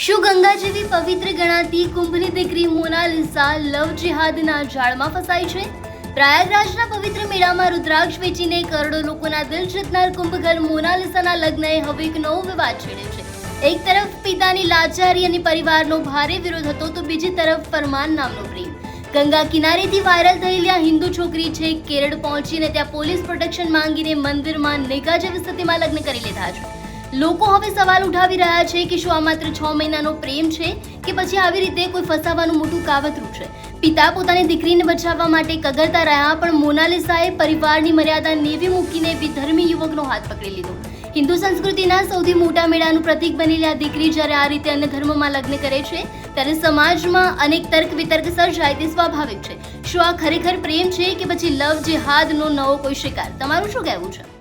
શું ગંગા જેવી પવિત્ર ગણાતી કુંભની દીકરી મોનાલિસા લવ જિહાદના જાળમાં ફસાઈ છે? પ્રયાગરાજના પવિત્ર મેળામાં રુદ્રાક્ષ વેચીને કરોડો લોકોના દિલ જીતનાર કુંભગર્લ મોનાલિસાના લગ્નએ હવે એક નવો વિવાદ છેડ્યો છે. એક તરફ પિતાની લાચારી અને પરિવારનો ભારે વિરોધ હતો તો બીજી તરફ ફરમાન નામનો પ્રેમ. ગંગા કિનારેથી વાયરલ થયેલી આ હિન્દુ છોકરી છે કેરળ પહોંચીને ત્યાં પોલીસ પ્રોટેક્શન માંગીને મંદિરમાં નિકાહ જેવી સ્થિતિમાં લગ્ન કરી લીધા છે. લોકો હવે સવાલ ઉઠાવી રહ્યા છે કે શું આ માત્ર 6 મહિનાનો પ્રેમ છે કે પછી આવી રીતે કોઈ ફસાવાનું મોટું કાવતરું છે. પિતા પોતાની દીકરીને બચાવવા માટે કગરતા રહ્યા પણ મોનાલિસાએ પરિવારની મર્યાદા નેવી મૂકીને વિધર્મી યુવકનો હાથ પકડી લીધો. હિન્દુ સંસ્કૃતિના સૌથી મોટા મેળાનું પ્રતીક બનેલી આ દીકરી જ્યારે આ રીતે અન્ય ધર્મમાં લગ્ન કરે છે ત્યારે સમાજમાં અનેક તર્ક વિતર્ક સર્જાય તે સ્વાભાવિક છે. શું આ ખરેખર પ્રેમ છે કે પછી લવ જેહાદનો નવો કોઈ શિકાર? તમારું શું કહેવું છે?